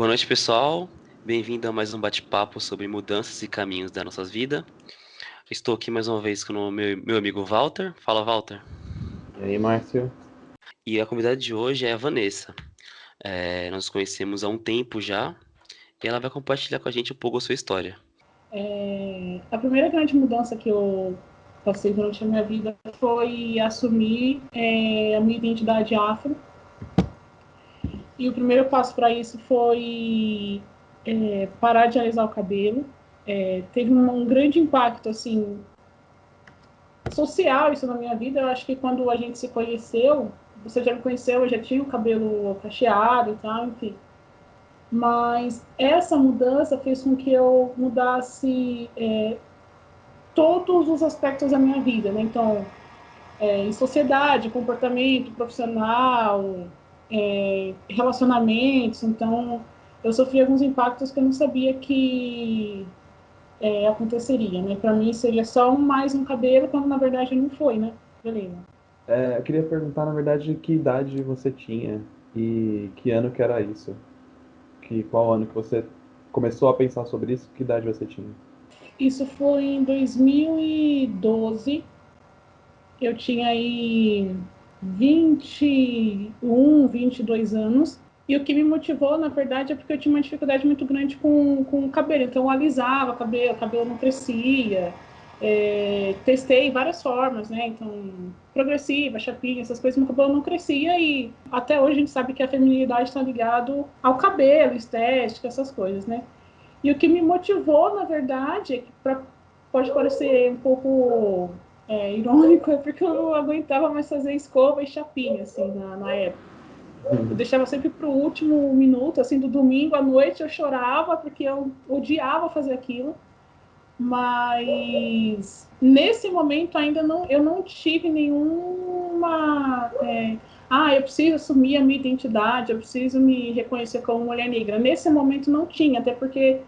Boa noite, pessoal. Bem-vindo a mais um bate-papo sobre mudanças e caminhos da nossa vida. Estou aqui mais uma vez com o meu amigo Walter. Fala, Walter. E aí, Márcio? E a convidada de hoje é a Vanessa. Nós nos conhecemos há um tempo já e ela vai compartilhar com a gente um pouco a sua história. A primeira grande mudança que eu passei durante a minha vida foi assumir a minha identidade afro. E o primeiro passo para isso foi parar de alisar o cabelo. Teve um grande impacto assim social isso na minha vida. Eu acho que quando a gente se conheceu, você já me conheceu, eu já tinha o cabelo cacheado e tal, enfim. Mas essa mudança fez com que eu mudasse todos os aspectos da minha vida, né? Então, em sociedade, comportamento profissional, relacionamentos. Então, eu sofri alguns impactos que eu não sabia que aconteceria, né? Para mim seria só mais um cabelo, quando na verdade não foi, né? Beleza. Eu queria perguntar, na verdade, que idade você tinha e que ano que era isso? Qual ano que você começou a pensar sobre isso? Que idade você tinha? Isso foi em 2012. Eu tinha aí 21, 22 anos. E o que me motivou, na verdade, é porque eu tinha uma dificuldade muito grande com o cabelo. Então, eu alisava o cabelo não crescia. Testei várias formas, né? Então, progressiva, chapinha, essas coisas, meu cabelo não crescia. E até hoje a gente sabe que a feminilidade está ligado ao cabelo, estética, essas coisas, né? E o que me motivou, na verdade, é que pode parecer um pouco irônico, é porque eu não aguentava mais fazer escova e chapinha, assim, na época. Eu deixava sempre para o último minuto, assim, do domingo à noite eu chorava, porque eu odiava fazer aquilo. Mas nesse momento ainda eu não tive nenhuma... eu preciso assumir a minha identidade, eu preciso me reconhecer como mulher negra. Nesse momento não tinha, até porque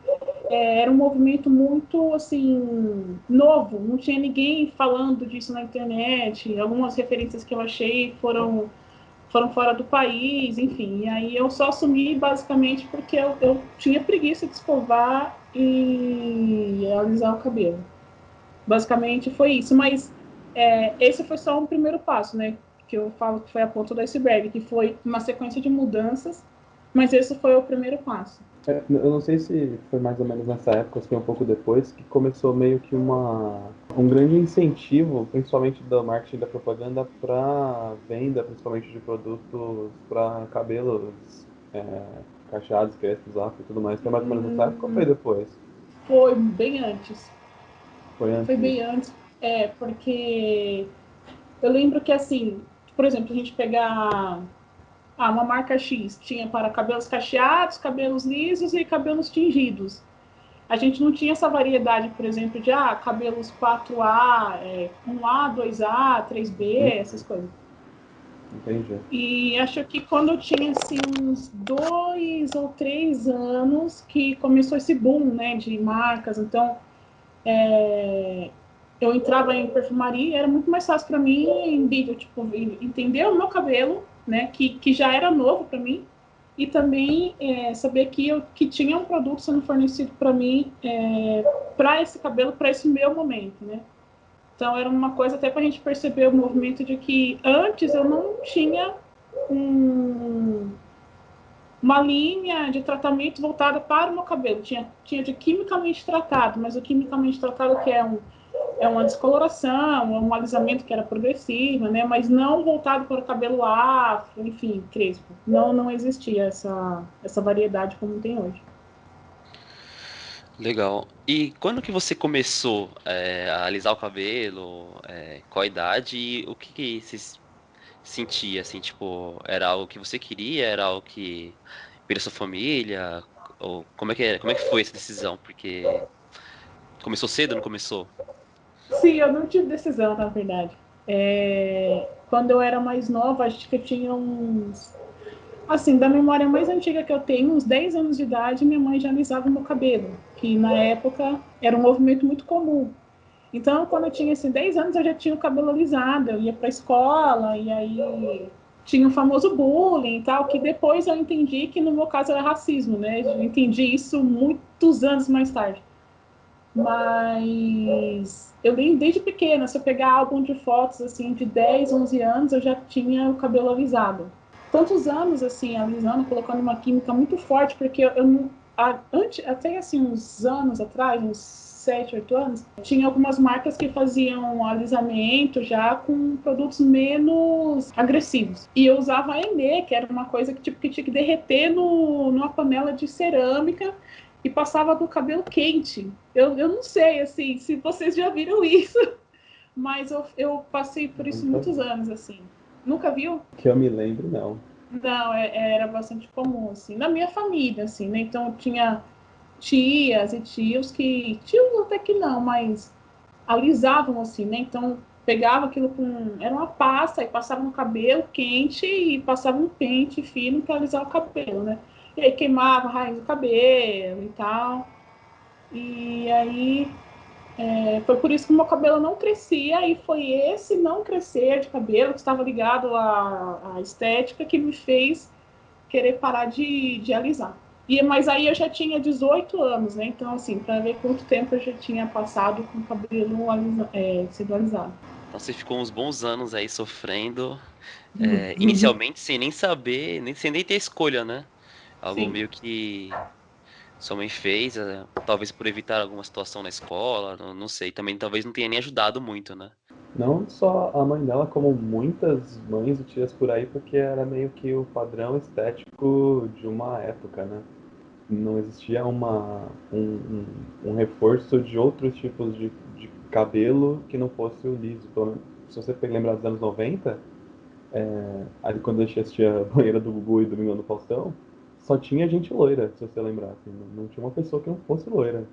era um movimento muito, assim, novo. Não tinha ninguém falando disso na internet. Algumas referências que eu achei foram fora do país, enfim. E aí eu só assumi basicamente porque eu tinha preguiça de escovar e alisar o cabelo. Basicamente foi isso, mas esse foi só um primeiro passo, né? Que eu falo que foi a ponta do iceberg, que foi uma sequência de mudanças, mas esse foi o primeiro passo. Eu não sei se foi mais ou menos nessa época, ou se foi um pouco depois, que começou meio que um grande incentivo, principalmente do marketing e da propaganda, para venda, principalmente de produtos para cabelos cacheados, crespos, afro e tudo mais. Foi mais ou menos nessa época ou foi depois? Foi bem antes. Foi antes Foi bem disso? antes, porque eu lembro que, assim, por exemplo, a gente pegar uma marca X, tinha para cabelos cacheados, cabelos lisos e cabelos tingidos. A gente não tinha essa variedade, por exemplo, de cabelos 4A, 1A, 2A, 3B, essas coisas. Entendi. E acho que quando eu tinha assim, uns 2 ou 3 anos que começou esse boom, né, de marcas. Então, eu entrava em perfumaria, era muito mais fácil para mim entender o meu cabelo, né, que já era novo para mim, e também saber que tinha um produto sendo fornecido para mim para esse cabelo, para esse meu momento, né. Então era uma coisa até para a gente perceber o movimento de que antes eu não tinha uma linha de tratamento voltada para o meu cabelo. Tinha de quimicamente tratado, mas o quimicamente tratado que é uma descoloração, um alisamento que era progressivo, né? Mas não voltado para o cabelo afro, enfim, crespo. Não existia essa variedade como tem hoje. Legal. E quando que você começou a alisar o cabelo? Qual a idade? E o que você sentia, assim, tipo, era algo que você queria? Era algo que veio da sua família? Ou como é que foi essa decisão? Porque começou cedo, não começou? Sim, eu não tive decisão, na verdade. Quando eu era mais nova, acho que eu tinha uns... Assim, da memória mais antiga que eu tenho, uns 10 anos de idade, minha mãe já alisava o meu cabelo, que na época era um movimento muito comum. Então, quando eu tinha assim, 10 anos, eu já tinha o cabelo alisado, eu ia para a escola, e aí tinha o famoso bullying e tal, que depois eu entendi que no meu caso era racismo, né? Eu entendi isso muitos anos mais tarde. Mas eu lembro desde pequena, se eu pegar álbum de fotos assim de 10, 11 anos, eu já tinha o cabelo alisado. Tantos anos assim, alisando, colocando uma química muito forte, porque eu não, antes, até assim uns anos atrás, uns 7, 8 anos, tinha algumas marcas que faziam alisamento já com produtos menos agressivos. E eu usava a Enê, que era uma coisa que, tipo, que tinha que derreter numa panela de cerâmica e passava no cabelo quente. Eu não sei, assim, se vocês já viram isso, mas eu passei por isso muitos anos, assim. Nunca viu? Que eu me lembro, não. Não, era bastante comum, assim, na minha família, assim, né? Então, tinha tias e tios que... Tios até que não, mas alisavam, assim, né? Então, pegava aquilo com... Era uma pasta e passava no cabelo quente e passava um pente fino para alisar o cabelo, né? E aí queimava a raiz do cabelo e tal. E aí foi por isso que o meu cabelo não crescia, e foi esse não crescer de cabelo que estava ligado à estética que me fez querer parar de alisar. Mas aí eu já tinha 18 anos, né? Então, assim, para ver quanto tempo eu já tinha passado com o cabelo sendo alisado. Então você ficou uns bons anos aí sofrendo, Uhum. inicialmente sem nem saber, sem nem ter escolha, né? Algo Sim. meio que sua mãe fez, talvez por evitar alguma situação na escola, não sei. Também talvez não tenha nem ajudado muito, né? Não só a mãe dela, como muitas mães e tias por aí, porque era meio que o padrão estético de uma época, né? Não existia um reforço de outros tipos de cabelo que não fosse o liso. Pelo menos, se você lembrar dos anos 90, aí quando a gente assistia a Banheira do Gugu e Domingão do Faustão, só tinha gente loira, se você lembrar. Assim, não tinha uma pessoa que não fosse loira.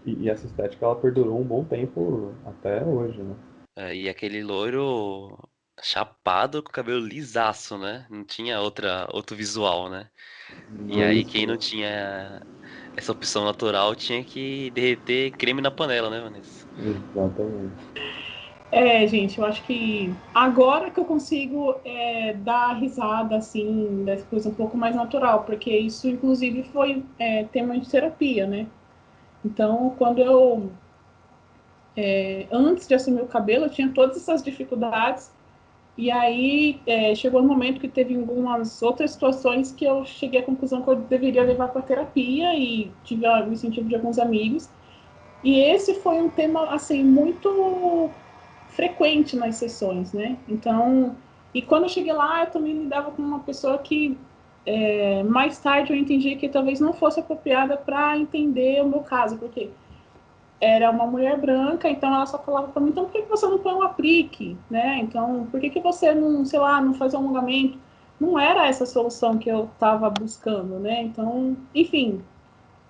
E essa estética ela perdurou um bom tempo até hoje, né? E aquele loiro chapado com cabelo lisaço, né? Não tinha outro visual, né? E aí quem não Isso, tinha essa opção natural tinha que derreter creme na panela, né, Vanessa? exatamente. Gente, eu acho que agora que eu consigo dar risada, assim, dessa coisa um pouco mais natural, porque isso, inclusive, foi tema de terapia, né? Então, antes de assumir o cabelo, eu tinha todas essas dificuldades, e aí chegou um momento que teve algumas outras situações que eu cheguei à conclusão que eu deveria levar para terapia, e tive o incentivo de alguns amigos, e esse foi um tema, assim, muito frequente nas sessões, né? Então, e quando eu cheguei lá, eu também lidava com uma pessoa que mais tarde eu entendi que talvez não fosse apropriada para entender o meu caso, porque era uma mulher branca, então ela só falava para mim, então por que você não põe um aplique, né? Então, por que você não, sei lá, não faz um alongamento? Não era essa a solução que eu estava buscando, né? Então, enfim,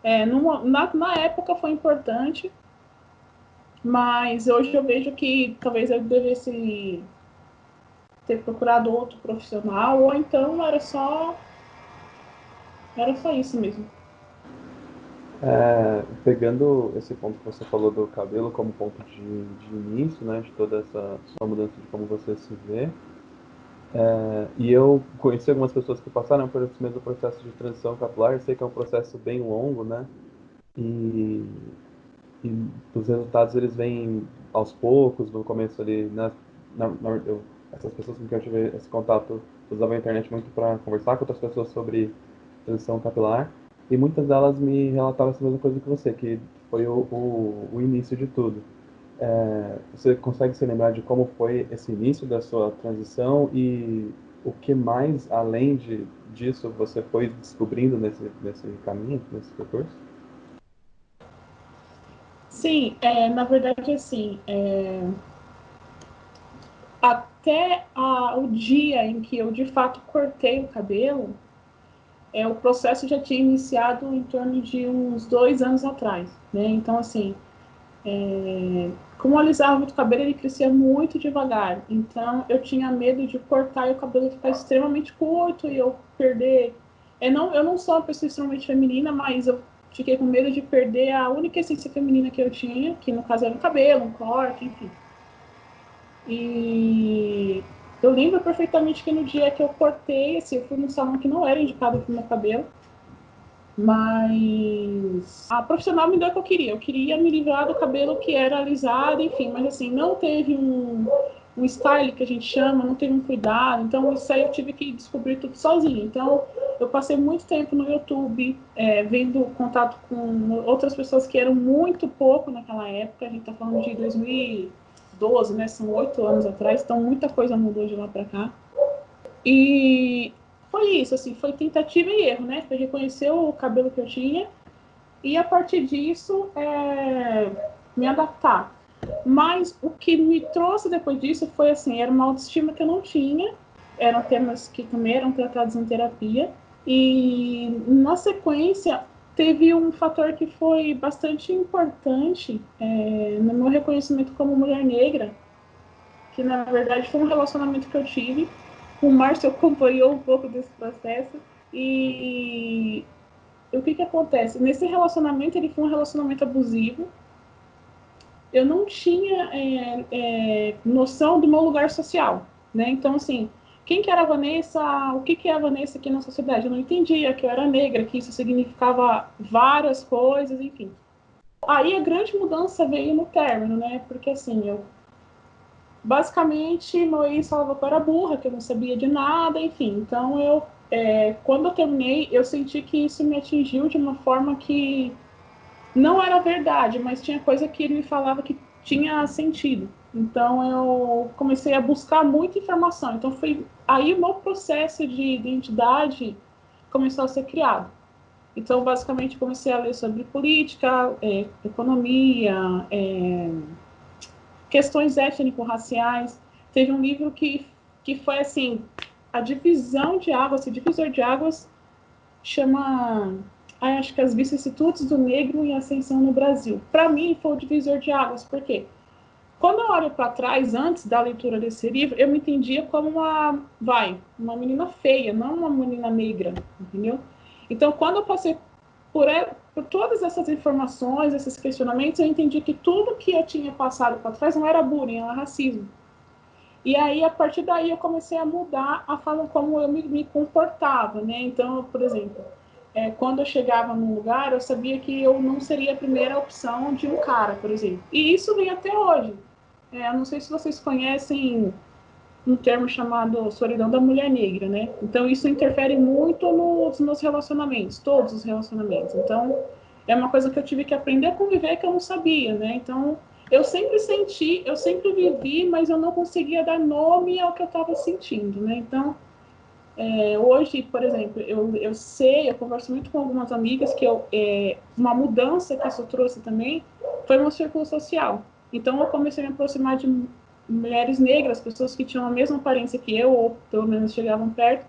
na época foi importante, mas hoje eu vejo que talvez eu devesse ter procurado outro profissional, ou então era só isso mesmo. Pegando esse ponto que você falou do cabelo como ponto de início, né, de toda essa sua mudança de como você se vê, e eu conheci algumas pessoas que passaram por esse mesmo processo de transição capilar, eu sei que é um processo bem longo, né, e, e os resultados eles vêm aos poucos, no começo ali, essas pessoas com quem eu tive esse contato usavam a internet muito para conversar com outras pessoas sobre transição capilar, e muitas delas me relataram essa mesma coisa que você, que foi o início de tudo. Você consegue se lembrar de como foi esse início da sua transição e o que mais, além disso, você foi descobrindo nesse caminho, nesse percurso? Sim, na verdade, assim, até o dia em que eu de fato cortei o cabelo, o processo já tinha iniciado em torno de uns 2 anos atrás, né? Então, assim, como eu alisava muito o cabelo, ele crescia muito devagar. Então, eu tinha medo de cortar e o cabelo ficar extremamente curto e eu perder. Eu não sou uma pessoa extremamente feminina, mas eu fiquei com medo de perder a única essência feminina que eu tinha, que no caso era o cabelo, um corte, enfim. E Eu lembro perfeitamente que no dia que eu cortei, assim, eu fui num salão que não era indicado para o meu cabelo, mas a profissional me deu o que eu queria. Eu queria me livrar do cabelo que era alisado, enfim, mas assim, não teve um style que a gente chama, não teve um cuidado, então isso aí eu tive que descobrir tudo sozinha. Então eu passei muito tempo no YouTube, vendo contato com outras pessoas que eram muito pouco naquela época, a gente tá falando de 2012, né, são 8 anos atrás, então muita coisa mudou de lá para cá. E foi isso, assim, foi tentativa e erro, né? Foi reconhecer o cabelo que eu tinha e a partir disso me adaptar. Mas o que me trouxe depois disso foi assim, era uma autoestima que eu não tinha, eram temas que também eram tratados em terapia e na sequência teve um fator que foi bastante importante no meu reconhecimento como mulher negra, que na verdade foi um relacionamento que eu tive. O Márcio acompanhou um pouco desse processo e o que acontece? Nesse relacionamento, ele foi um relacionamento abusivo. Eu não tinha noção do meu lugar social, né? Então, assim, quem que era a Vanessa? O que é a Vanessa aqui na sociedade? Eu não entendia que eu era negra, que isso significava várias coisas, enfim. Aí a grande mudança veio no término, né? Porque, assim, eu basicamente, meu ex falava que eu era burra, que eu não sabia de nada, enfim. Então, quando eu terminei, eu senti que isso me atingiu de uma forma que não era verdade, mas tinha coisa que ele me falava que tinha sentido. Então, eu comecei a buscar muita informação. Então, foi aí o meu processo de identidade começou a ser criado. Então, basicamente, comecei a ler sobre política, economia, questões étnico-raciais. Teve um livro que foi assim, a divisão de águas, esse divisor de águas chama, acho que as vicissitudes do negro em ascensão no Brasil. Para mim foi o divisor de águas, porque quando eu olho para trás, antes da leitura desse livro, eu me entendia como uma menina feia, não uma menina negra, entendeu? Então, quando eu passei por todas essas informações, esses questionamentos, eu entendi que tudo que eu tinha passado para trás não era bullying, era racismo. E aí, a partir daí, eu comecei a mudar a forma como eu me comportava, né? Então, por exemplo, quando eu chegava num lugar, eu sabia que eu não seria a primeira opção de um cara, por exemplo. E isso vem até hoje. Eu não sei se vocês conhecem um termo chamado solidão da mulher negra, né? Então, isso interfere muito nos relacionamentos, todos os relacionamentos. Então, é uma coisa que eu tive que aprender a conviver que eu não sabia, né? Então, eu sempre senti, eu sempre vivi, mas eu não conseguia dar nome ao que eu estava sentindo, né? Então, hoje, por exemplo, eu sei, eu converso muito com algumas amigas que uma mudança que isso trouxe também foi meu círculo social. Então, eu comecei a me aproximar de mulheres negras, pessoas que tinham a mesma aparência que eu, ou pelo menos chegavam perto,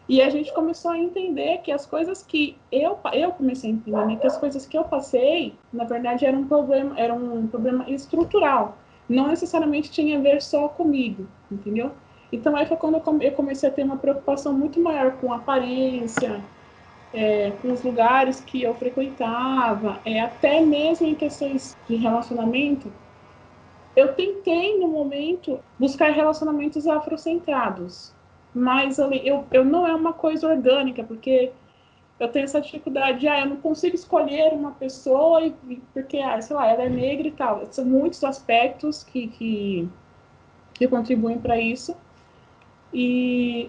e a gente começou a entender que as coisas que eu comecei a entender, né, que as coisas que eu passei, na verdade, era um problema estrutural. Não necessariamente tinha a ver só comigo, entendeu? Então, aí foi quando eu comecei a ter uma preocupação muito maior com a aparência, com os lugares que eu frequentava, até mesmo em questões de relacionamento. Eu tentei, no momento, buscar relacionamentos afrocentrados, mas eu não é uma coisa orgânica, porque eu tenho essa dificuldade de, eu não consigo escolher uma pessoa porque, sei lá, ela é negra e tal. São muitos aspectos que contribuem para isso,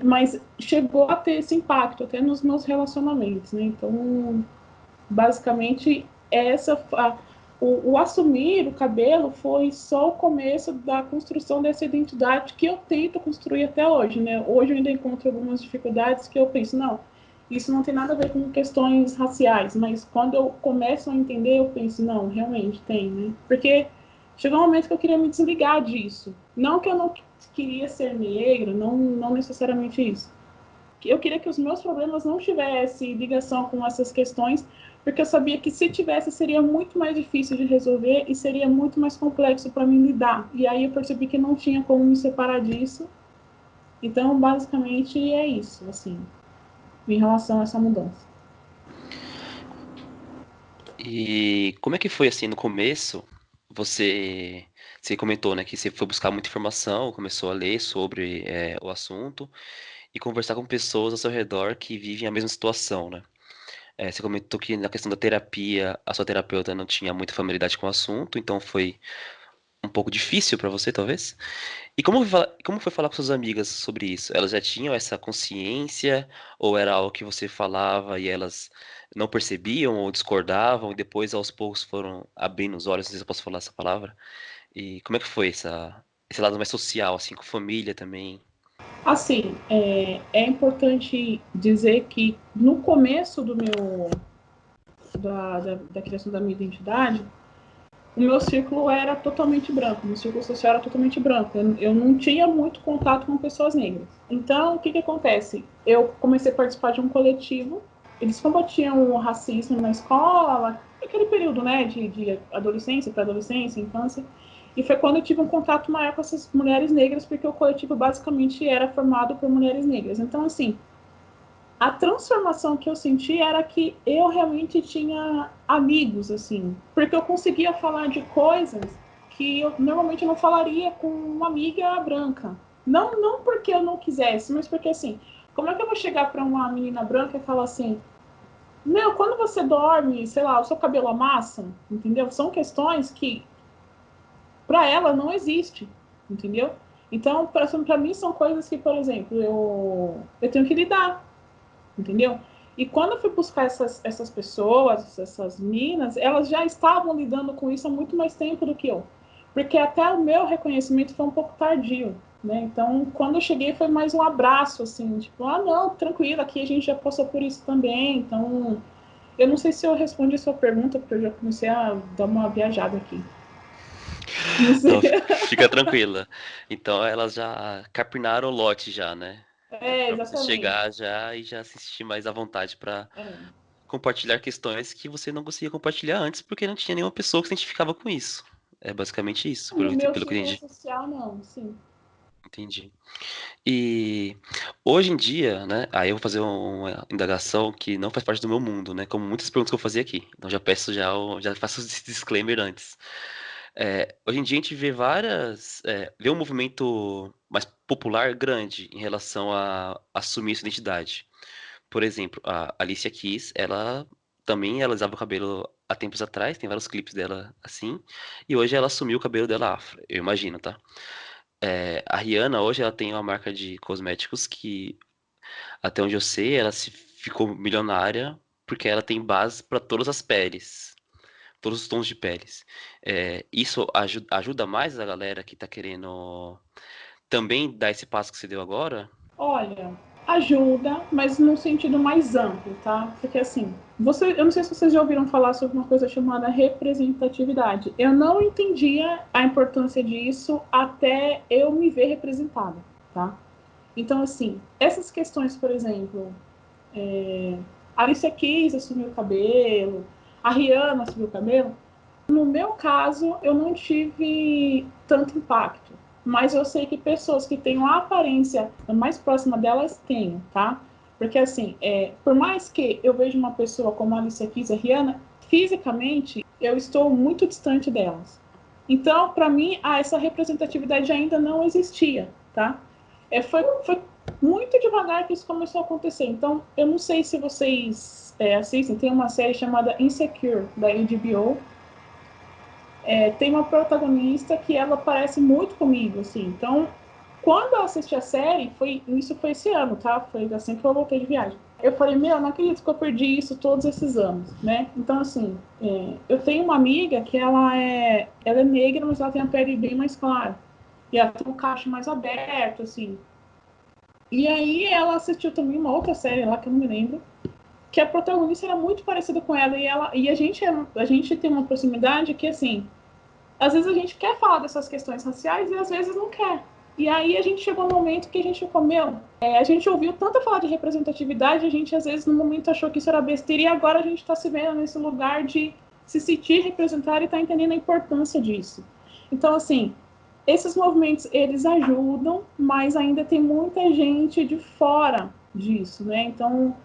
mas chegou a ter esse impacto até nos meus relacionamentos, né? Então, basicamente, o assumir o cabelo foi só o começo da construção dessa identidade que eu tento construir até hoje, né? Hoje eu ainda encontro algumas dificuldades que eu penso, não, isso não tem nada a ver com questões raciais, mas quando eu começo a entender, eu penso, não, realmente tem, né? Porque chegou um momento que eu queria me desligar disso. Não que eu não queria ser negra, não necessariamente isso. Eu queria que os meus problemas não tivessem ligação com essas questões, porque eu sabia que se tivesse seria muito mais difícil de resolver e seria muito mais complexo para mim lidar. E aí eu percebi que não tinha como me separar disso. Então, basicamente, é isso, assim, em relação a essa mudança. E como é que foi assim no começo? você, você comentou, né, que você foi buscar muita informação, começou a ler sobre o assunto e conversar com pessoas ao seu redor que vivem a mesma situação, né? Você comentou que na questão da terapia, a sua terapeuta não tinha muita familiaridade com o assunto, então foi um pouco difícil para você, talvez. E como foi falar com suas amigas sobre isso? Elas já tinham essa consciência ou era algo que você falava e elas não percebiam ou discordavam e depois aos poucos foram abrindo os olhos, não sei se eu posso falar essa palavra. E como é que foi esse lado mais social, assim, com família também? Assim, é importante dizer que no começo da criação da minha identidade, o meu círculo era totalmente branco, o meu círculo social era totalmente branco. Eu não tinha muito contato com pessoas negras. Então, o que acontece? Eu comecei a participar de um coletivo, eles combatiam o racismo na escola, aquele período, né, de adolescência, pré-adolescência, infância. E foi quando eu tive um contato maior com essas mulheres negras, porque o coletivo basicamente era formado por mulheres negras. Então, assim, a transformação que eu senti era que eu realmente tinha amigos, assim, porque eu conseguia falar de coisas que eu normalmente não falaria com uma amiga branca. Não porque eu não quisesse, mas porque, assim, como é que eu vou chegar para uma menina branca e falar assim, meu, quando você dorme, sei lá, o seu cabelo amassa, entendeu? São questões que para ela não existe, entendeu? Então, para mim são coisas que, por exemplo, eu tenho que lidar, entendeu? E quando eu fui buscar essas pessoas, essas minas, elas já estavam lidando com isso há muito mais tempo do que eu. Porque até o meu reconhecimento foi um pouco tardio, né? Então, quando eu cheguei, foi mais um abraço, assim, tipo, ah, não, tranquilo, aqui a gente já passou por isso também. Então, eu não sei se eu respondi a sua pergunta, porque eu já comecei a dar uma viajada aqui. Não sei. Não, fica tranquila. Então elas já capinaram o lote já, né? Pra você Exatamente. chegar já e já se sentir mais à vontade pra É. compartilhar questões que você não conseguia compartilhar antes porque não tinha nenhuma pessoa que se identificava com isso. É basicamente isso, No meu pelo que eu círculo entendi. social, não, sim. Entendi. E hoje em dia, né? Aí eu vou fazer uma indagação que não faz parte do meu mundo, né? Como muitas perguntas que eu fazia aqui. Então já peço já faço esse disclaimer antes. Hoje em dia a gente vê vê um movimento mais popular grande em relação a assumir sua identidade. Por exemplo, a Alicia Keys, ela usava o cabelo há tempos atrás, tem vários clipes dela assim, e hoje ela assumiu o cabelo dela afro, eu imagino, tá? A Rihanna hoje ela tem uma marca de cosméticos que, até onde eu sei, ela se ficou milionária porque ela tem base para todas as peles, todos os tons de peles. Isso ajuda mais a galera que tá querendo também dar esse passo que você deu agora? Olha, ajuda, mas num sentido mais amplo, tá? Porque assim, eu não sei se vocês já ouviram falar sobre uma coisa chamada representatividade. Eu não entendia a importância disso até eu me ver representada, tá? Então, assim, essas questões, por exemplo, a Alicia Keys assumiu o cabelo, a Rihanna assumiu o cabelo. No meu caso, eu não tive tanto impacto, mas eu sei que pessoas que têm uma aparência mais próxima delas têm, tá? Porque assim, por mais que eu veja uma pessoa como a Alicia Keys e a Rihanna, fisicamente eu estou muito distante delas. Então, para mim, essa representatividade ainda não existia, tá? Foi muito devagar que isso começou a acontecer. Então, eu não sei se vocês assistem, tem uma série chamada Insecure, da HBO, tem uma protagonista que ela parece muito comigo, assim. Então, quando eu assisti a série, isso foi esse ano, tá? Foi assim que eu voltei de viagem. Eu falei, meu, não acredito que eu perdi isso todos esses anos, né? Então, assim, eu tenho uma amiga que ela é negra, mas ela tem a pele bem mais clara. E ela tem um cacho mais aberto, assim. E aí ela assistiu também uma outra série lá, que eu não me lembro, que a protagonista era muito parecida com ela. E a gente tem uma proximidade que, assim, às vezes a gente quer falar dessas questões raciais e às vezes não quer. E aí a gente chegou num momento que a gente ficou, a gente ouviu tanto falar de representatividade, a gente às vezes no momento achou que isso era besteira e agora a gente está se vendo nesse lugar de se sentir representar e está entendendo a importância disso. Então, assim, esses movimentos, eles ajudam, mas ainda tem muita gente de fora disso, né? Então,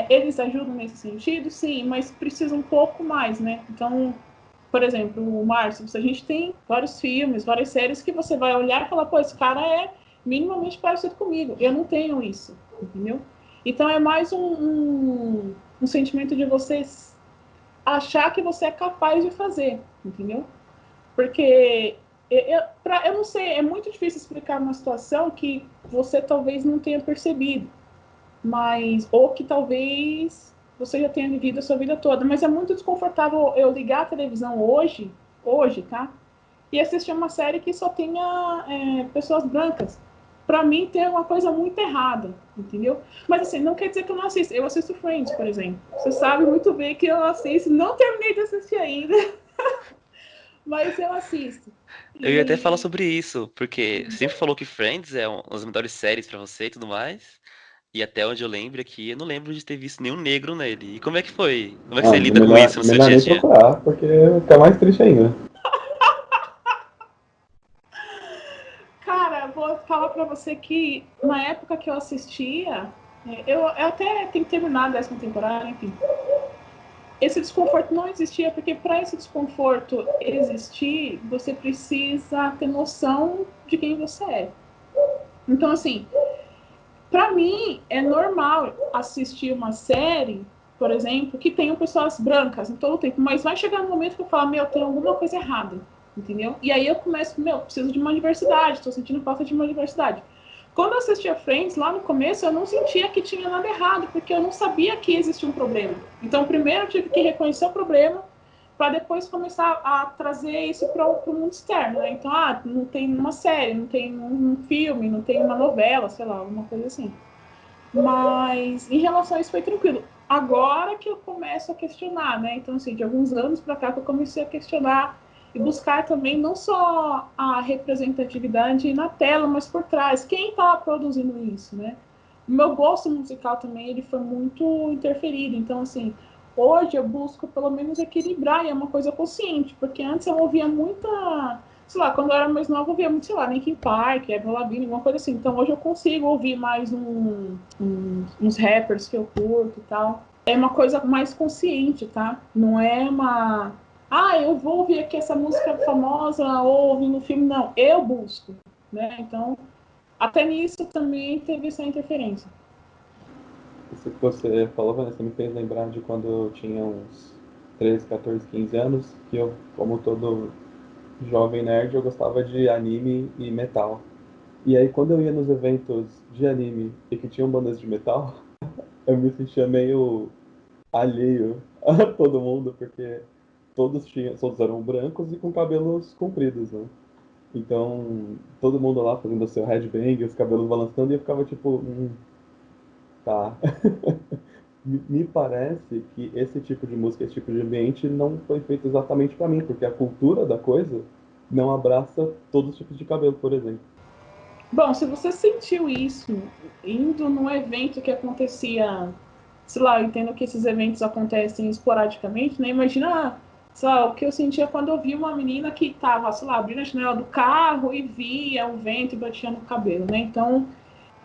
eles ajudam nesse sentido, sim, mas precisa um pouco mais, né? Então, por exemplo, o Márcio, a gente tem vários filmes, várias séries que você vai olhar e falar, pô, esse cara é minimamente parecido comigo. Eu não tenho isso, entendeu? Então é mais um sentimento de você achar que você é capaz de fazer, entendeu? Porque eu não sei, é muito difícil explicar uma situação que você talvez não tenha percebido, mas ou que talvez você já tenha vivido a sua vida toda, mas é muito desconfortável eu ligar a televisão hoje, tá? E assistir uma série que só tenha pessoas brancas. Pra mim tem uma coisa muito errada, entendeu? Mas assim, não quer dizer que eu não assisto. Eu assisto Friends, por exemplo. Você sabe muito bem que eu assisto, não terminei de assistir ainda, mas eu assisto. Eu ia até falar E sobre isso, porque você sempre falou que Friends é uma das melhores séries pra você e tudo mais. E até onde eu lembro aqui, eu não lembro de ter visto nenhum negro nele. E como é que foi? Como é que Ah, você lida com isso no seu melhor dia a nem dia? procurar, porque fica mais triste ainda. cara, vou falar pra você que na época que eu assistia, eu até tenho que terminar a 10ª temporada, enfim. Esse desconforto não existia, porque para esse desconforto existir, você precisa ter noção de quem você é. Então, assim, para mim é normal assistir uma série, por exemplo, que tenham pessoas brancas em todo o tempo, mas vai chegar um momento que eu falo, meu, tem alguma coisa errada, entendeu? E aí eu começo, meu, preciso de uma diversidade, estou sentindo falta de uma diversidade. Quando eu assistia Friends, lá no começo, eu não sentia que tinha nada errado, porque eu não sabia que existia um problema. Então, primeiro eu tive que reconhecer o problema, para depois começar a trazer isso para o mundo externo, né? Então, não tem uma série, não tem um filme, não tem uma novela, sei lá, alguma coisa assim. Mas, em relação a isso, foi tranquilo. Agora que eu começo a questionar, né? Então, assim, de alguns anos para cá que eu comecei a questionar e buscar também não só a representatividade na tela, mas por trás. Quem está produzindo isso, né? O meu gosto musical também, ele foi muito interferido. Então, assim, hoje eu busco pelo menos equilibrar, e é uma coisa consciente, porque antes eu ouvia muita, sei lá, quando eu era mais nova eu ouvia muito, sei lá, Linkin Park, Avril Lavigne, alguma coisa assim. Então hoje eu consigo ouvir mais uns rappers que eu curto e tal. É uma coisa mais consciente, tá? Não é uma... eu vou ouvir aqui essa música famosa ou ouvir no filme. Não, eu busco, né? Então, até nisso também teve essa interferência. Isso que você falou, Vanessa, me fez lembrar de quando eu tinha uns 13, 14, 15 anos, que eu, como todo jovem nerd, eu gostava de anime e metal. E aí, quando eu ia nos eventos de anime e que tinham bandas de metal, eu me sentia meio alheio a todo mundo, porque todos eram brancos e com cabelos compridos, né? Então, todo mundo lá fazendo o seu headbang, os cabelos balançando, e eu ficava tipo, tá. Me parece que esse tipo de música, esse tipo de ambiente não foi feito exatamente pra mim, porque a cultura da coisa não abraça todos os tipos de cabelo, por exemplo. Bom, se você sentiu isso indo num evento que acontecia, sei lá, eu entendo que esses eventos acontecem esporadicamente, né? Imagina, sei lá, o que eu sentia quando eu vi uma menina que estava, sei lá, abrindo a janela do carro e via o vento e batia no cabelo, né? Então,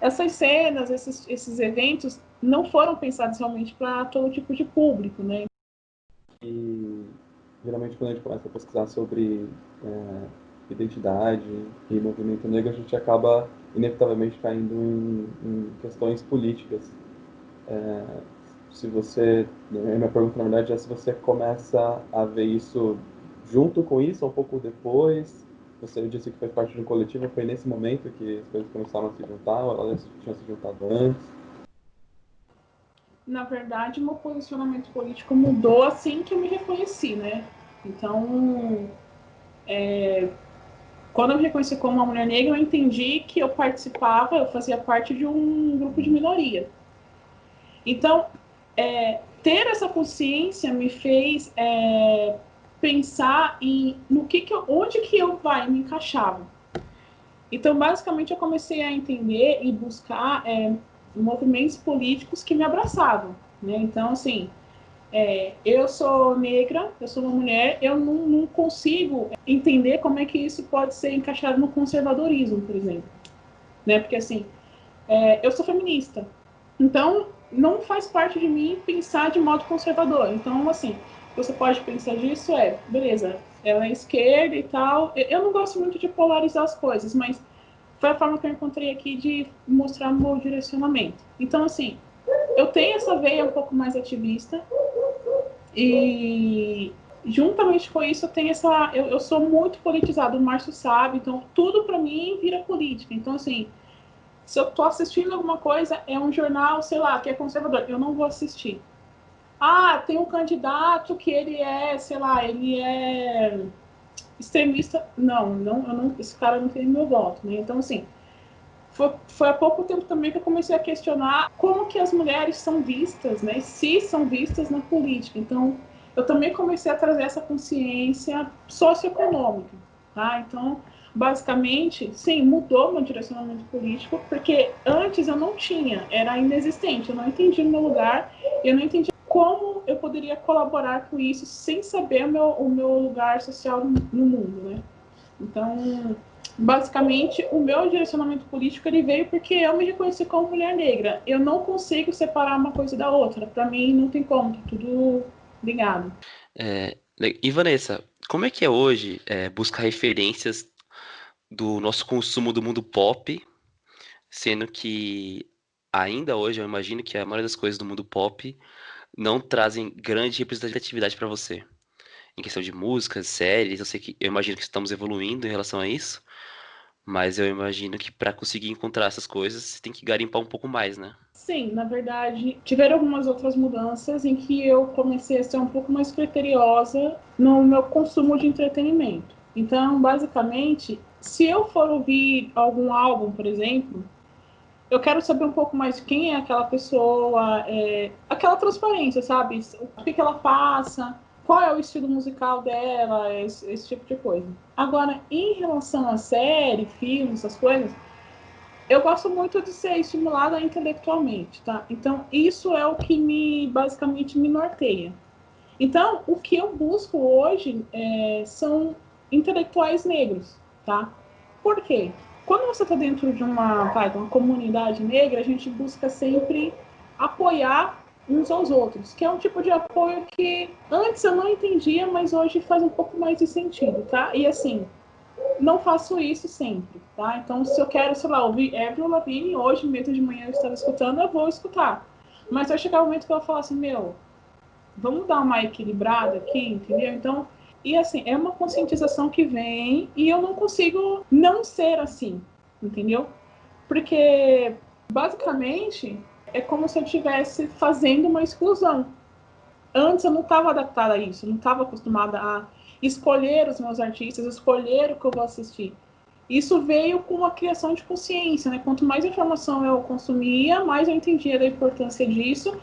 essas cenas, esses eventos não foram pensados realmente para todo tipo de público, né? E geralmente quando a gente começa a pesquisar sobre identidade e movimento negro, a gente acaba inevitavelmente caindo em questões políticas. Se você, minha pergunta na verdade é se você começa a ver isso junto com isso, ou um pouco depois. Você disse que fez parte de um coletivo, foi nesse momento que as coisas começaram a se juntar, ou elas tinham se juntado antes? Na verdade, meu posicionamento político mudou assim que eu me reconheci, né? Então, quando eu me reconheci como uma mulher negra, eu entendi que eu fazia parte de um grupo de minoria. Então, ter essa consciência me fez pensar onde que eu me encaixava. Então, basicamente, eu comecei a entender e buscar movimentos políticos que me abraçavam, né? Então, assim, eu sou negra, eu sou uma mulher, eu não consigo entender como é que isso pode ser encaixado no conservadorismo, por exemplo, né? Porque, assim, eu sou feminista, então não faz parte de mim pensar de modo conservador. Então, assim, que você pode pensar disso beleza, ela é esquerda e tal. Eu não gosto muito de polarizar as coisas, mas foi a forma que eu encontrei aqui de mostrar o meu direcionamento. Então, assim, eu tenho essa veia um pouco mais ativista e juntamente com isso eu tenho eu sou muito politizado, o Márcio sabe, então tudo para mim vira política. Então, assim, se eu tô assistindo alguma coisa, é um jornal, sei lá, que é conservador, eu não vou assistir. Ah, tem um candidato que ele é, sei lá, ele é extremista. Não, esse cara não tem meu voto, né? Então, assim, foi há pouco tempo também que eu comecei a questionar como que as mulheres são vistas, né? Se são vistas na política. Então, eu também comecei a trazer essa consciência socioeconômica, tá? Então, basicamente, sim, mudou meu direcionamento político, porque antes eu não tinha, era inexistente, eu não entendia o meu lugar, eu não entendia como eu poderia colaborar com isso sem saber o meu lugar social no mundo, né? Então, basicamente, o meu direcionamento político ele veio porque eu me reconheci como mulher negra. Eu não consigo separar uma coisa da outra. Para mim, não tem como, tá tudo ligado. E Vanessa, como é que é hoje buscar referências do nosso consumo do mundo pop, sendo que ainda hoje eu imagino que a maioria das coisas do mundo pop não trazem grande representatividade para você? Em questão de músicas, séries, eu imagino que estamos evoluindo em relação a isso, mas eu imagino que para conseguir encontrar essas coisas, você tem que garimpar um pouco mais, né? Sim, na verdade, tiveram algumas outras mudanças em que eu comecei a ser um pouco mais criteriosa no meu consumo de entretenimento. Então, basicamente, se eu for ouvir algum álbum, por exemplo, eu quero saber um pouco mais de quem é aquela pessoa, aquela transparência, sabe? O que ela passa, qual é o estilo musical dela, esse tipo de coisa. Agora, em relação a série, filmes, essas coisas, eu gosto muito de ser estimulada intelectualmente, tá? Então, isso é o que basicamente me norteia. Então, o que eu busco hoje são intelectuais negros, tá? Por quê? Quando você está dentro de uma comunidade negra, a gente busca sempre apoiar uns aos outros, que é um tipo de apoio que antes eu não entendia, mas hoje faz um pouco mais de sentido, tá? E assim, não faço isso sempre, tá? Então, se eu quero, sei lá, ouvir Avril Lavigne, hoje mesmo de manhã eu estava escutando, eu vou escutar. Mas vai chegar um momento que eu vou falar assim, meu, vamos dar uma equilibrada aqui, entendeu? Então, e assim, é uma conscientização que vem e eu não consigo não ser assim, entendeu? Porque, basicamente, é como se eu estivesse fazendo uma exclusão. Antes eu não estava adaptada a isso, eu não estava acostumada a escolher os meus artistas, escolher o que eu vou assistir. Isso veio com a criação de consciência, né? Quanto mais informação eu consumia, mais eu entendia da importância disso.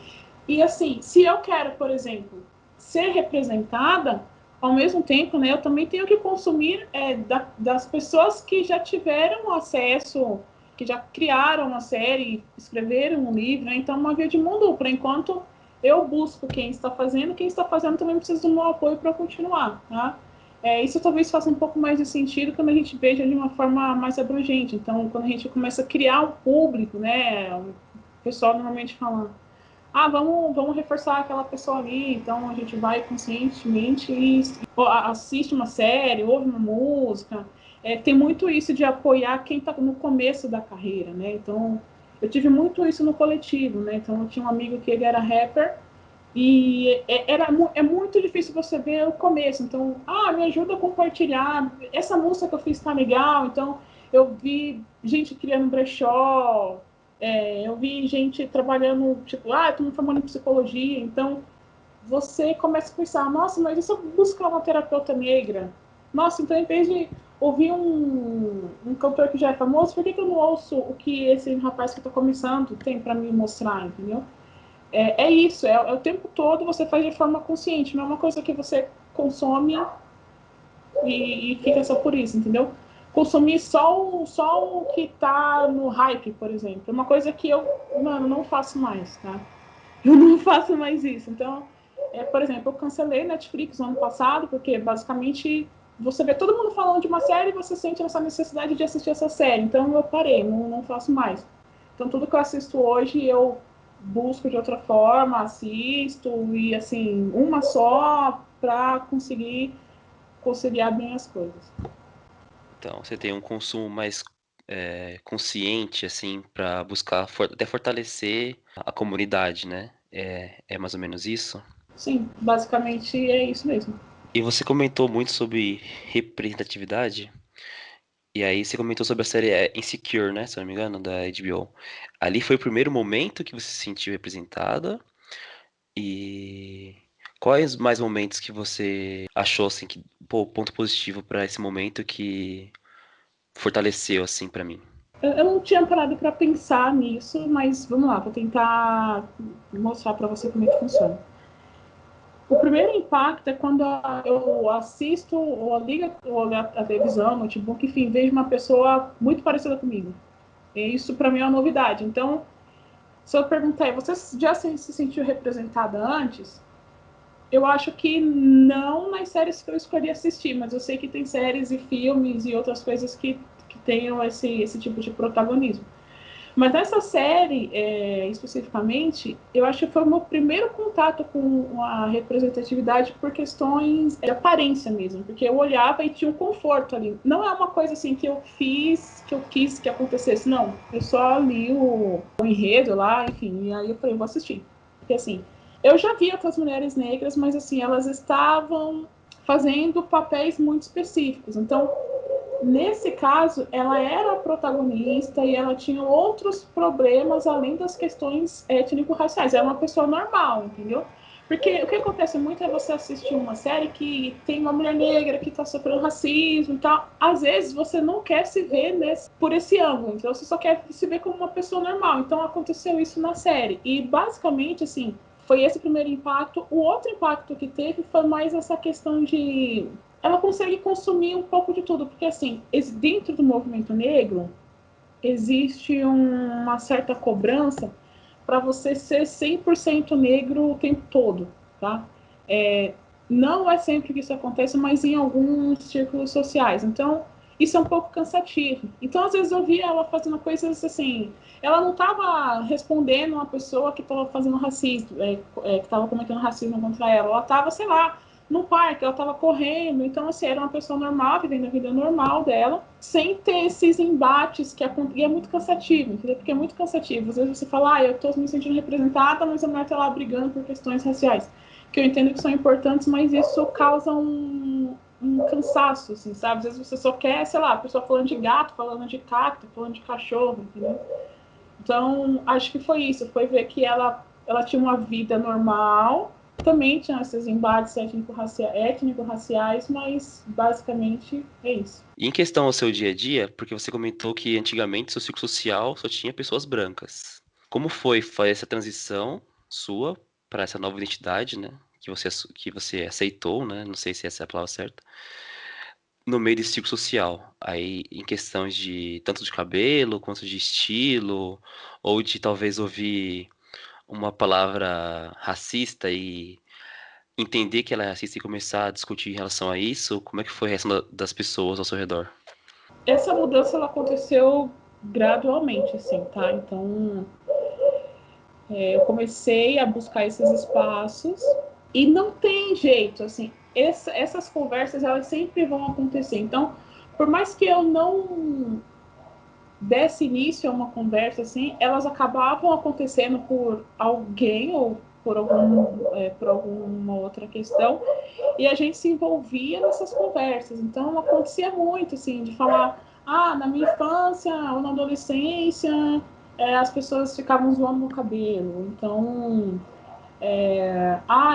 E assim, se eu quero, por exemplo, ser representada, ao mesmo tempo, né, eu também tenho que consumir das pessoas que já tiveram acesso, que já criaram uma série, escreveram um livro, né? Então, uma via de mão dupla. Enquanto eu busco quem está fazendo também precisa do meu apoio para continuar, tá? Isso talvez faça um pouco mais de sentido quando a gente veja de uma forma mais abrangente. Então, quando a gente começa a criar um público, né, o pessoal normalmente fala, vamos reforçar aquela pessoa ali, então a gente vai conscientemente e assiste uma série, ouve uma música. Tem muito isso de apoiar quem está no começo da carreira, né? Então, eu tive muito isso no coletivo, né? Então, eu tinha um amigo que ele era rapper e é muito difícil você ver o começo. Então, me ajuda a compartilhar. Essa música que eu fiz tá legal. Então, eu vi gente criando brechó, eu vi gente trabalhando, tipo, eu tô me formando em psicologia. Então, você começa a pensar, nossa, mas e se eu buscar uma terapeuta negra? Nossa, então, em vez de ouvir um cantor que já é famoso, por que eu não ouço o que esse rapaz que está começando tem para me mostrar, entendeu? Isso, o tempo todo você faz de forma consciente, não é uma coisa que você consome e fica só por isso, entendeu? Consumir só o que tá no hype, por exemplo, é uma coisa que eu, mano, não faço mais, tá? Eu não faço mais isso. Então, por exemplo, eu cancelei Netflix no ano passado, porque basicamente você vê todo mundo falando de uma série e você sente essa necessidade de assistir essa série. Então eu parei, não faço mais. Então tudo que eu assisto hoje, eu busco de outra forma, assisto, e assim, uma só para conseguir conciliar bem as coisas. Então, você tem um consumo mais consciente, assim, para buscar até fortalecer a comunidade, né? É mais ou menos isso? Sim, basicamente é isso mesmo. E você comentou muito sobre representatividade, e aí você comentou sobre a série Insecure, né? Se eu não me engano, da HBO. Ali foi o primeiro momento que você se sentiu representada, e quais mais momentos que você achou, assim, que, pô, ponto positivo para esse momento que fortaleceu, assim, para mim? Eu não tinha parado para pensar nisso, mas vamos lá, vou tentar mostrar para você como é que funciona. O primeiro impacto é quando eu assisto ou ligo a televisão, notebook, enfim, vejo uma pessoa muito parecida comigo. E isso para mim é uma novidade. Então, se eu perguntar, você já se sentiu representada antes? Eu acho que não nas séries que eu escolhi assistir, mas eu sei que tem séries e filmes e outras coisas que tenham esse tipo de protagonismo. Mas nessa série, especificamente, eu acho que foi o meu primeiro contato com a representatividade por questões de aparência mesmo, porque eu olhava e tinha um conforto ali. Não é uma coisa assim que eu fiz, que eu quis que acontecesse, não. Eu só li o enredo lá, enfim, e aí eu falei, vou assistir. Porque assim, eu já vi outras mulheres negras, mas assim, elas estavam fazendo papéis muito específicos. Então, nesse caso, ela era a protagonista e ela tinha outros problemas além das questões étnico-raciais. Era uma pessoa normal, entendeu? Porque o que acontece muito é você assistir uma série que tem uma mulher negra que está sofrendo racismo e tal. Às vezes você não quer se ver por esse ângulo, então você só quer se ver como uma pessoa normal. Então aconteceu isso na série. E basicamente, assim, foi esse primeiro impacto. O outro impacto que teve foi mais essa questão de ela consegue consumir um pouco de tudo, porque assim, dentro do movimento negro existe uma certa cobrança para você ser 100% negro o tempo todo, tá? Não é sempre que isso acontece, mas em alguns círculos sociais. Então, isso é um pouco cansativo. Então, às vezes eu via ela fazendo coisas assim, ela não estava respondendo uma pessoa que estava fazendo racismo, que estava cometendo racismo contra ela. Ela estava, sei lá, no parque, ela estava correndo. Então, assim, era uma pessoa normal, vivendo a vida normal dela, sem ter esses embates e é muito cansativo, entendeu? Porque é muito cansativo. Às vezes você fala, eu estou me sentindo representada, mas a mulher está lá brigando por questões raciais, que eu entendo que são importantes, mas isso causa um cansaço, assim, sabe? Às vezes você só quer, sei lá, a pessoa falando de gato, falando de cacto, falando de cachorro, entendeu? Então, acho que foi isso, foi ver que ela tinha uma vida normal, também tinha esses embates étnico-raciais, mas basicamente é isso. E em questão ao seu dia a dia, porque você comentou que antigamente seu ciclo social só tinha pessoas brancas. Como foi essa transição sua para essa nova identidade, né? Que você aceitou, né? Não sei se essa é a palavra certa. No meio desse ciclo social. Aí, em questões de tanto de cabelo, quanto de estilo, ou de talvez ouvir uma palavra racista e entender que ela é racista e começar a discutir em relação a isso, como é que foi a reação das pessoas ao seu redor? Essa mudança ela aconteceu gradualmente, assim, tá? Então, eu comecei a buscar esses espaços e não tem jeito, assim, essas conversas elas sempre vão acontecer. Então, por mais que eu não desse início a uma conversa assim, elas acabavam acontecendo por alguém ou por alguma outra questão, e a gente se envolvia nessas conversas. Então acontecia muito assim de falar, na minha infância ou na adolescência as pessoas ficavam zoando meu cabelo. Então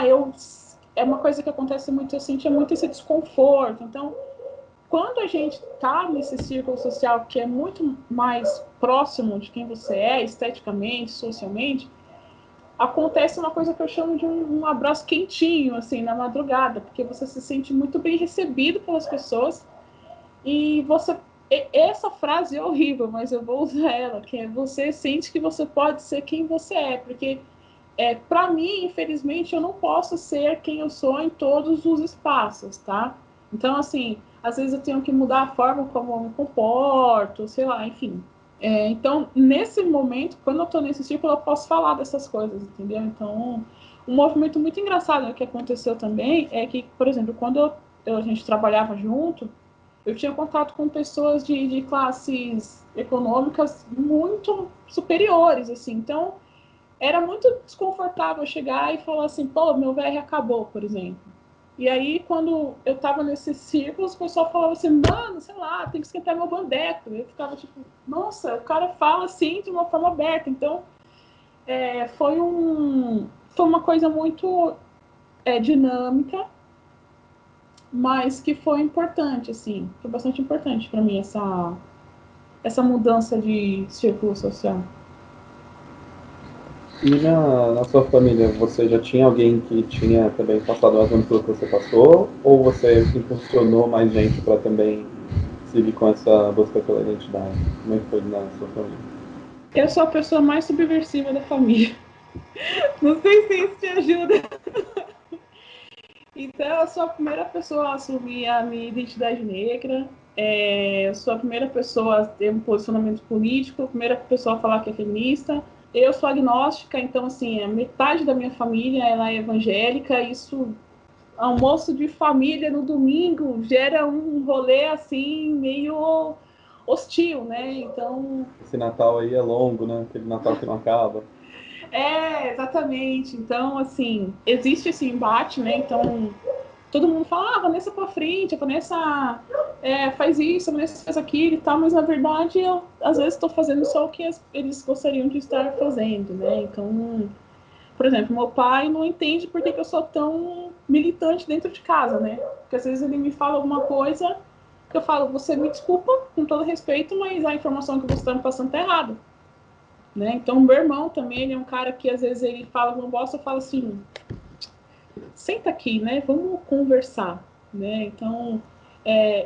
eu é uma coisa que acontece muito, eu sentia muito esse desconforto. Então, quando a gente está nesse círculo social que é muito mais próximo de quem você é, esteticamente, socialmente, acontece uma coisa que eu chamo de um abraço quentinho, assim, na madrugada, porque você se sente muito bem recebido pelas pessoas e você... Essa frase é horrível, mas eu vou usar ela, que é você sente que você pode ser quem você é, porque para mim, infelizmente, eu não posso ser quem eu sou em todos os espaços, tá? Então, assim, às vezes eu tenho que mudar a forma como eu me comporto, sei lá, enfim. Então, nesse momento, quando eu estou nesse círculo, eu posso falar dessas coisas, entendeu? Então, um movimento muito engraçado que aconteceu também é que, por exemplo, quando a gente trabalhava junto, eu tinha contato com pessoas de classes econômicas muito superiores, assim. Então, era muito desconfortável chegar e falar assim, pô, meu VR acabou, por exemplo. E aí, quando eu tava nesses círculos, o pessoal falava assim, mano, sei lá, tem que esquentar meu bandeco. Eu ficava tipo, nossa, o cara fala assim de uma forma aberta. Então, foi uma coisa muito dinâmica, mas que foi importante, assim. Foi bastante importante para mim essa mudança de círculo social. E na sua família, você já tinha alguém que tinha também passado as aventuras que você passou? Ou você impulsionou mais gente para também seguir com essa busca pela identidade? Como é que foi na sua família? Eu sou a pessoa mais subversiva da família. Não sei se isso te ajuda. Então, eu sou a primeira pessoa a assumir a minha identidade negra. Eu sou a primeira pessoa a ter um posicionamento político, a primeira pessoa a falar que é feminista. Eu sou agnóstica, então, assim, a metade da minha família ela é evangélica. Isso, almoço de família no domingo, gera um rolê, assim, meio hostil, né? Então... Esse Natal aí é longo, né? Aquele Natal que não acaba. Exatamente. Então, assim, existe esse embate, né? Então, todo mundo fala, Vanessa pra frente, a Vanessa faz isso, a Vanessa faz aquilo e tal, mas na verdade eu, às vezes, estou fazendo só o que eles gostariam de estar fazendo, né? Então, por exemplo, meu pai não entende por que eu sou tão militante dentro de casa, né? Porque às vezes ele me fala alguma coisa que eu falo, você me desculpa, com todo respeito, mas a informação que você está me passando tá errada. Né? Então, meu irmão também, ele é um cara que às vezes ele fala alguma bosta, eu falo assim, senta aqui, né? Vamos conversar, né? Então,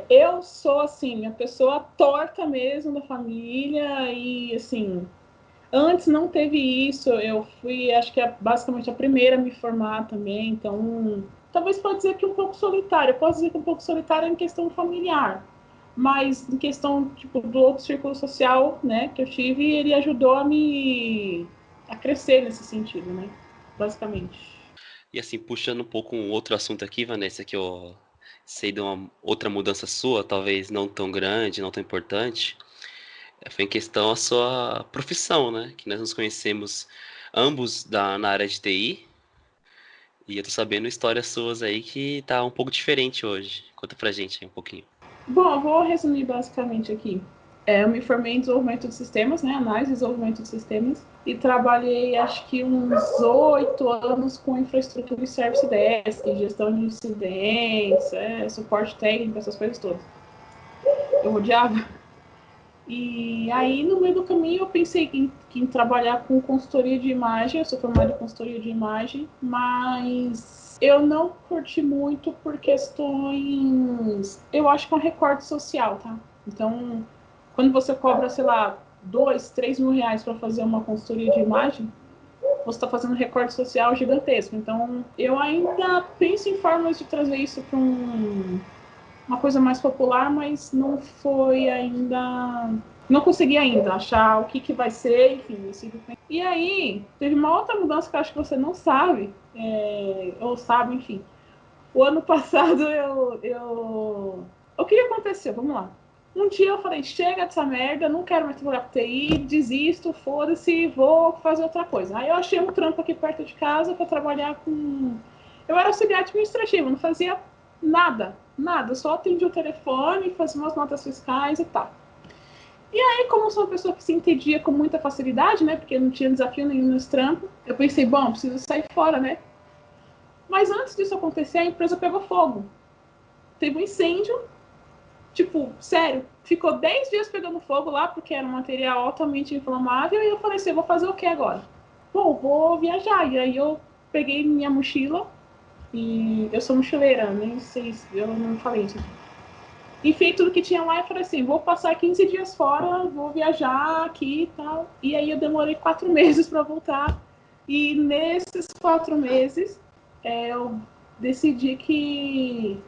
eu sou assim, a pessoa torta mesmo da família e assim, antes não teve isso, eu fui, acho que basicamente a primeira a me formar também, então, talvez pode dizer que um pouco solitária, eu posso dizer que um pouco solitária em questão familiar, mas em questão, tipo, do outro círculo social, né, que eu tive, ele ajudou a crescer nesse sentido, né, basicamente. E assim, puxando um pouco um outro assunto aqui, Vanessa, que eu sei de uma outra mudança sua, talvez não tão grande, não tão importante, foi em questão a sua profissão, né? Que nós nos conhecemos ambos na área de TI, e eu tô sabendo histórias suas aí que tá um pouco diferente hoje. Conta pra gente aí um pouquinho. Bom, eu vou resumir basicamente aqui. Eu me formei em desenvolvimento de sistemas, né? Análise e desenvolvimento de sistemas. E trabalhei, acho que uns 8 anos com infraestrutura e service desk, gestão de incidentes, suporte técnico, essas coisas todas. Eu odiava. E aí, no meio do caminho, eu pensei em trabalhar com consultoria de imagem. Eu sou formada em consultoria de imagem, mas eu não curti muito por questões... Eu acho que é um recorte social, tá? Então, quando você cobra, sei lá, 2, 3 mil reais para fazer uma consultoria de imagem, você está fazendo um recorte social gigantesco. Então, eu ainda penso em formas de trazer isso para uma coisa mais popular, mas não foi ainda... Não consegui ainda achar o que vai ser, enfim. E aí, teve uma outra mudança que eu acho que você não sabe, ou sabe, enfim. O ano passado, o que aconteceu? Vamos lá. Um dia eu falei, chega dessa merda, não quero mais trabalhar com TI, desisto, foda-se, vou fazer outra coisa. Aí eu achei um trampo aqui perto de casa para trabalhar com... Eu era auxiliar administrativo, não fazia nada, só atendia o telefone, fazia umas notas fiscais e tal. E aí, como eu sou uma pessoa que se entendia com muita facilidade, né, porque não tinha desafio nenhum nesse trampo, eu pensei, bom, preciso sair fora, né? Mas antes disso acontecer, a empresa pegou fogo. Teve um incêndio, tipo, sério, ficou 10 dias pegando fogo lá, porque era um material altamente inflamável, e eu falei assim, eu vou fazer o que agora? Bom, vou viajar. E aí eu peguei minha mochila, e eu sou mochileira, nem sei se eu não falei isso aqui. Enfiei tudo que tinha lá e falei assim, vou passar 15 dias fora, vou viajar aqui e tal. E aí eu demorei 4 meses para voltar. E nesses 4 meses, eu decidi que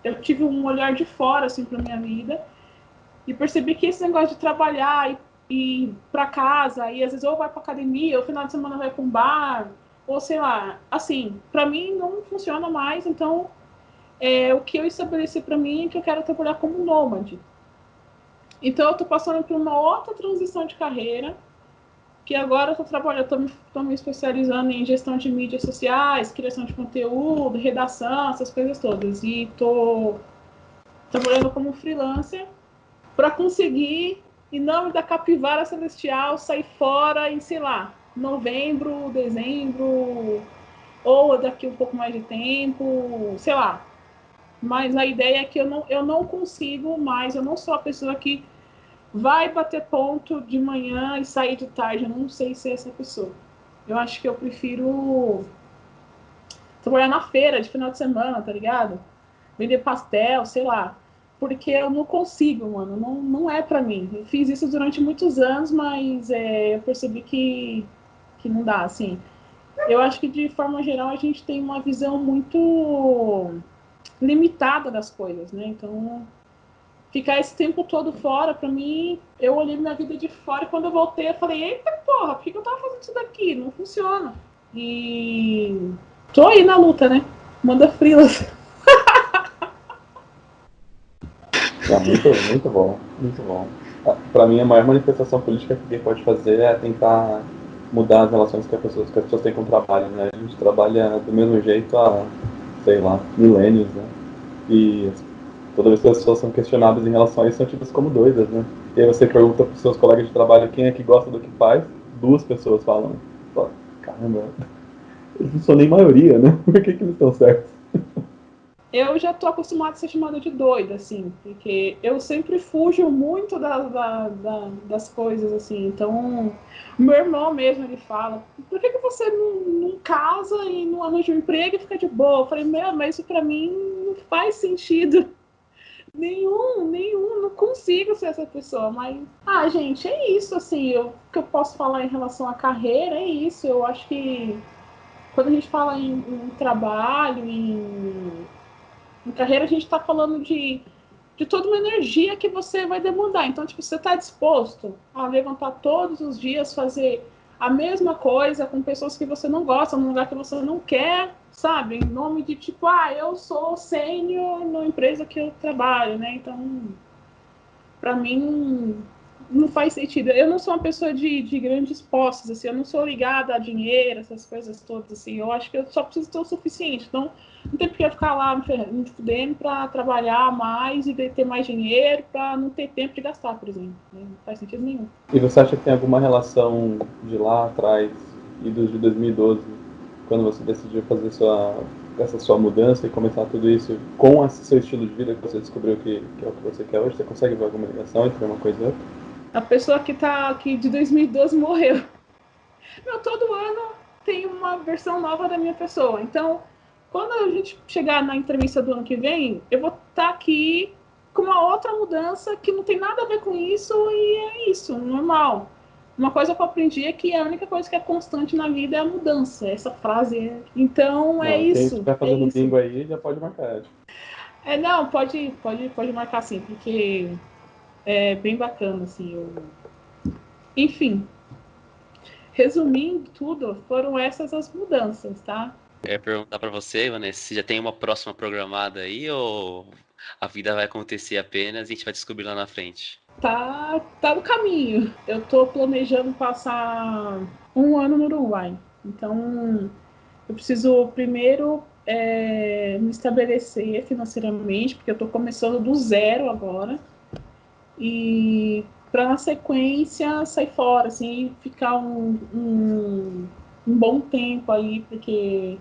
eu tive um olhar de fora, assim, para minha vida. E percebi que esse negócio de trabalhar ir para casa, e às vezes ou vai para academia, ou final de semana vai para um bar, ou sei lá. Assim, para mim não funciona mais, então o que eu estabeleci para mim é que eu quero trabalhar como nômade. Então eu estou passando por uma outra transição de carreira, que agora eu estou trabalhando, estou me especializando em gestão de mídias sociais, criação de conteúdo, redação, essas coisas todas. E estou trabalhando como freelancer para conseguir, em nome da capivara celestial, sair fora em, sei lá, novembro, dezembro, ou daqui um pouco mais de tempo, sei lá. Mas a ideia é que eu não consigo mais, eu não sou a pessoa que vai bater ponto de manhã e sair de tarde. Eu não sei ser essa pessoa. Eu acho que eu prefiro trabalhar na feira de final de semana, tá ligado? Vender pastel, sei lá. Porque eu não consigo, mano. Não é pra mim. Eu fiz isso durante muitos anos, mas eu percebi que não dá, assim. Eu acho que, de forma geral, a gente tem uma visão muito limitada das coisas, né? Então, ficar esse tempo todo fora, pra mim, eu olhei minha vida de fora e quando eu voltei, eu falei, eita porra, por que eu tava fazendo isso daqui? Não funciona. E tô aí na luta, né? Manda frilas. É muito bom, muito bom. Para mim, a maior manifestação política que alguém pode fazer é tentar mudar as relações que as pessoas têm com o trabalho, né? A gente trabalha do mesmo jeito há, sei lá, milênios, né? E toda vez que as pessoas são questionadas em relação a isso, são tidas como doidas, né? E aí você pergunta para os seus colegas de trabalho quem é que gosta do que faz, duas pessoas falam, caramba, eles não são nem maioria, né? Por que eles estão certos? Eu já tô acostumada a ser chamada de doida, assim, porque eu sempre fujo muito das coisas, assim. Então, meu irmão mesmo, ele fala, por que você não casa e não arranja um emprego e fica de boa? Eu falei, meu, mas isso pra mim não faz sentido. Nenhum, não consigo ser essa pessoa, mas... Ah, gente, é isso, assim, o que eu posso falar em relação à carreira é isso. Eu acho que quando a gente fala em trabalho, em carreira, a gente está falando de toda uma energia que você vai demandar. Então, tipo, você está disposto a levantar todos os dias, fazer a mesma coisa com pessoas que você não gosta, num lugar que você não quer, sabe? Em nome de tipo, eu sou sênior na empresa que eu trabalho, né? Então, para mim, não faz sentido. Eu não sou uma pessoa de grandes posses, assim, eu não sou ligada a dinheiro, essas coisas todas, assim. Eu acho que eu só preciso ter o suficiente. Então, não tem porque eu ficar lá me fudendo para trabalhar mais e ter mais dinheiro para não ter tempo de gastar, por exemplo. Não faz sentido nenhum. E você acha que tem alguma relação de lá atrás e dos de 2012, quando você decidiu fazer essa sua mudança e começar tudo isso, com esse seu estilo de vida que você descobriu que é o que você quer hoje? Você consegue ver alguma ligação entre uma coisa e outra? A pessoa que tá aqui de 2012 morreu. Meu, todo ano tem uma versão nova da minha pessoa. Então, quando a gente chegar na entrevista do ano que vem, eu vou estar aqui com uma outra mudança que não tem nada a ver com isso e é isso, normal. Uma coisa que eu aprendi é que a única coisa que é constante na vida é a mudança. Essa frase é. Então é Não, quem isso, estiver é fazendo isso. bingo aí já pode marcar. Não, pode marcar sim, porque é bem bacana, assim. Enfim, resumindo tudo, foram essas as mudanças, tá? Eu ia perguntar pra você, Vanessa, se já tem uma próxima programada aí ou a vida vai acontecer apenas e a gente vai descobrir lá na frente? Tá no caminho. Eu tô planejando passar um ano no Uruguai. Então, eu preciso primeiro me estabelecer financeiramente, porque eu tô começando do zero agora. E para na sequência sair fora, assim, ficar um bom tempo aí, porque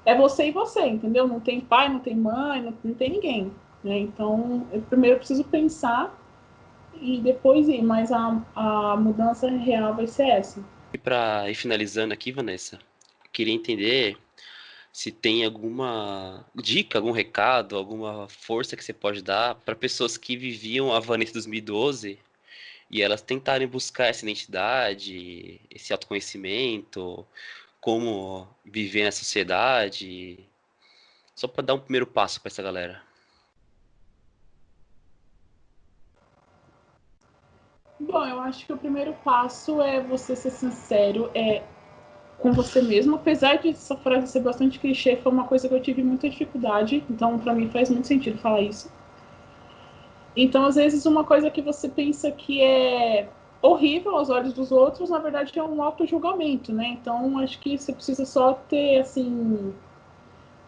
é você e você, entendeu? Não tem pai, não tem mãe, não tem ninguém. Né? Então, eu primeiro preciso pensar e depois ir, mas a mudança real vai ser essa. E pra ir finalizando aqui, Vanessa, eu queria entender se tem alguma dica, algum recado, alguma força que você pode dar para pessoas que viviam a Vanessa 2012 e elas tentarem buscar essa identidade, esse autoconhecimento, como viver na sociedade, só para dar um primeiro passo para essa galera. Bom, eu acho que o primeiro passo é você ser sincero com você mesmo. Apesar de essa frase ser bastante clichê, foi uma coisa que eu tive muita dificuldade. Então, para mim, faz muito sentido falar isso. Então, às vezes, uma coisa que você pensa que é horrível aos olhos dos outros, na verdade, é um auto-julgamento, né? Então, acho que você precisa só ter, assim,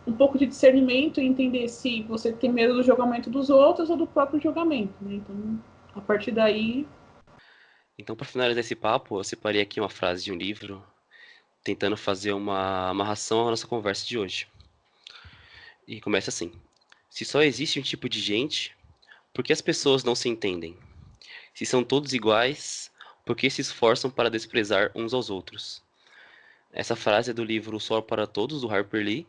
um pouco de discernimento e entender se você tem medo do julgamento dos outros ou do próprio julgamento, né? Então, a partir daí... Então, para finalizar esse papo, eu separei aqui uma frase de um livro, tentando fazer uma amarração à nossa conversa de hoje. E começa assim: se só existe um tipo de gente, por que as pessoas não se entendem? Se são todos iguais, por que se esforçam para desprezar uns aos outros? Essa frase é do livro O Sol para Todos, do Harper Lee,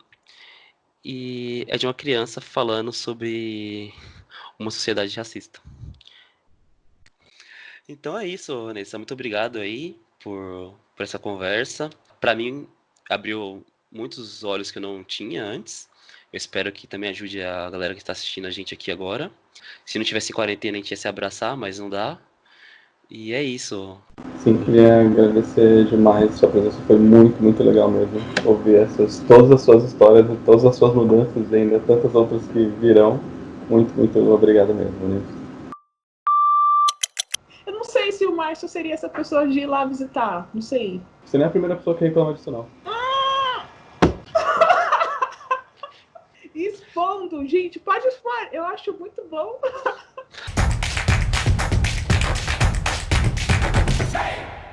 e é de uma criança falando sobre uma sociedade racista. Então é isso, Vanessa. Muito obrigado aí por essa conversa. Para mim, abriu muitos olhos que eu não tinha antes. Eu espero que também ajude a galera que está assistindo a gente aqui agora. Se não tivesse quarentena, a gente ia se abraçar, mas não dá. E é isso. Sim, queria agradecer demais. Sua presença foi muito, muito legal mesmo. Ouvir todas as suas histórias e todas as suas mudanças e ainda tantas outras que virão. Muito, muito obrigado mesmo, Vanessa. Eu não sei se o Márcio seria essa pessoa de ir lá visitar, não sei. Você não é a primeira pessoa que reclama disso, não. Expondo, gente, pode expor, eu acho muito bom.